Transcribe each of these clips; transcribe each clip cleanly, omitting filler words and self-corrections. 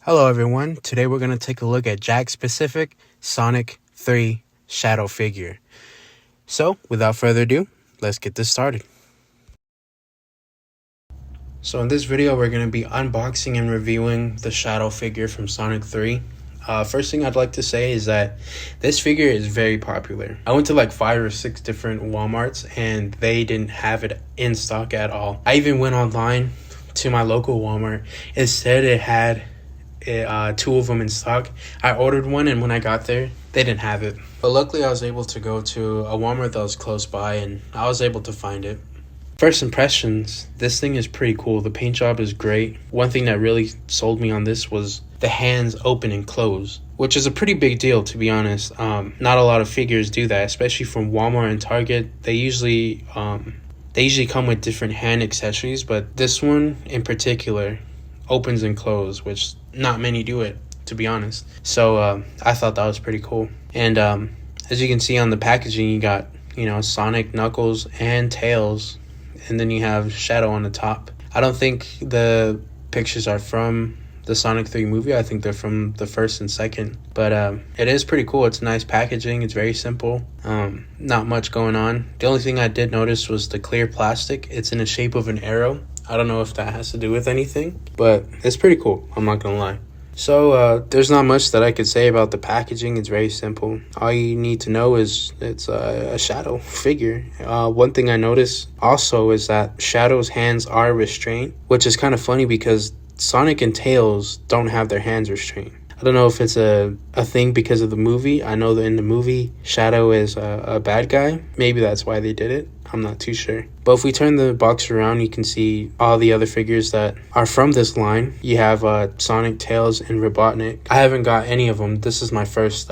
Hello everyone, today we're going to take a look at Jakks specific Sonic 3 shadow figure. So without further ado, let's get this started. So in this video we're going to be unboxing and reviewing the shadow figure from Sonic 3. First thing I'd like to say is that this figure is very popular. I went to like 5 or 6 different Walmarts and they didn't have it in stock at all. I even went online to my local Walmart. It said it had 2 of them in stock. I ordered one and when I got there they didn't have it, but luckily I was able to go to a Walmart that was close by and I was able to find it. First impressions, this thing is pretty cool. The paint job is great. One thing that really sold me on this was the hands open and close, which is a pretty big deal, to be honest. Not a lot of figures do that, especially from Walmart and Target. They usually come with different hand accessories, but this one in particular opens and closes, which not many do it, to be honest. So I thought that was pretty cool. And as you can see on the packaging, you got Sonic, Knuckles, and Tails, and then you have Shadow on the top. I don't think the pictures are from the Sonic 3 movie. I think they're from the first and second, but it is pretty cool. It's nice packaging. It's very simple. Not much going on. The only thing I did notice was the clear plastic. It's in the shape of an arrow. I don't know if that has to do with anything, but it's pretty cool. I'm not gonna lie. So there's not much that I could say about the packaging. It's very simple. All you need to know is it's a Shadow figure. One thing I noticed also is that Shadow's hands are restrained, which is kind of funny because Sonic and Tails don't have their hands restrained. I don't know if it's a thing because of the movie. I know that in the movie, Shadow is a bad guy. Maybe that's why they did it. I'm not too sure. But if we turn the box around, you can see all the other figures that are from this line. You have Sonic, Tails, and Robotnik. I haven't got any of them. This is my first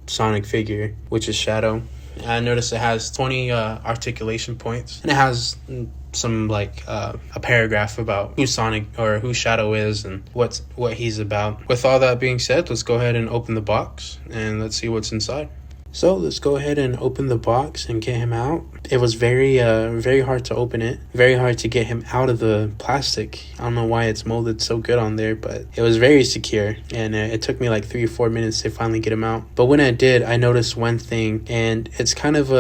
Sonic figure, which is Shadow. I noticed it has 20 articulation points, and it has some a paragraph about who Sonic or who Shadow is and what he's about. With all that being said, let's go ahead and open the box and let's see what's inside. So let's go ahead and open the box and get him out. It was very hard to open it. Very hard to get him out of the plastic. I don't know why it's molded so good on there, but it was very secure. And it took me like 3 or 4 minutes to finally get him out. But when I did, I noticed one thing, and it's kind of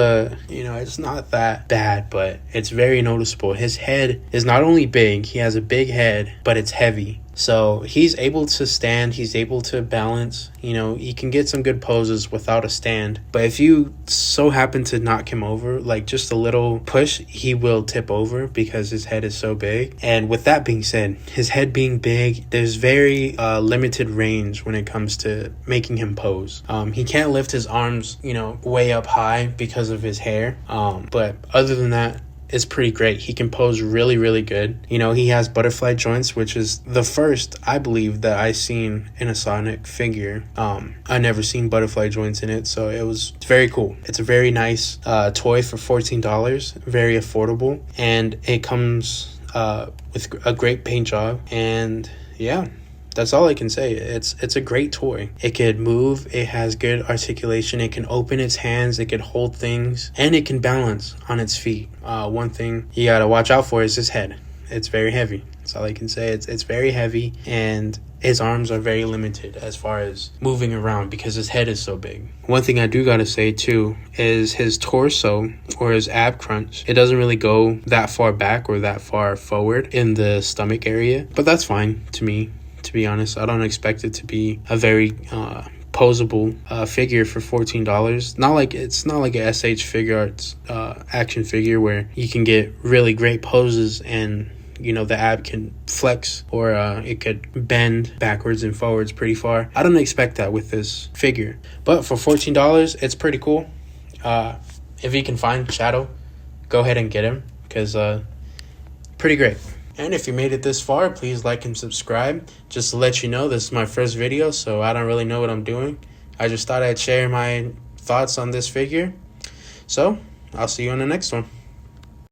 it's not that bad, but it's very noticeable. His head is not only big, he has a big head, but it's heavy. So he's able to stand, he's able to balance, he can get some good poses without a stand. But if you so happen to knock him over, like just a little push, he will tip over because his head is so big. And with that being said, his head being big, there's very limited range when it comes to making him pose. He can't lift his arms, way up high because of his hair. But other than that, it's pretty great. He can pose really, really good. He has butterfly joints, which is the first, I believe, that I seen in a Sonic figure. I never seen butterfly joints in it, so it's very cool. It's a very nice toy for $14, very affordable, and it comes with a great paint job. And yeah, that's all I can say. It's a great toy. It could move, it has good articulation, it can open its hands, it can hold things, and it can balance on its feet. One thing you gotta watch out for is his head. It's very heavy. That's all I can say. It's very heavy, and his arms are very limited as far as moving around because his head is so big. One thing I do gotta say too is his torso or his ab crunch. It doesn't really go that far back or that far forward in the stomach area, but that's fine to me. To be honest, I don't expect it to be a very posable figure for $14. It's not like a SH Figure Arts action figure where you can get really great poses and the ab can flex or it could bend backwards and forwards pretty far. I don't expect that with this figure, but for $14, it's pretty cool. If you can find Shadow, go ahead and get him because pretty great. And if you made it this far, please like and subscribe. Just to let you know, this is my first video, so I don't really know what I'm doing. I just thought I'd share my thoughts on this figure. So, I'll see you on the next one.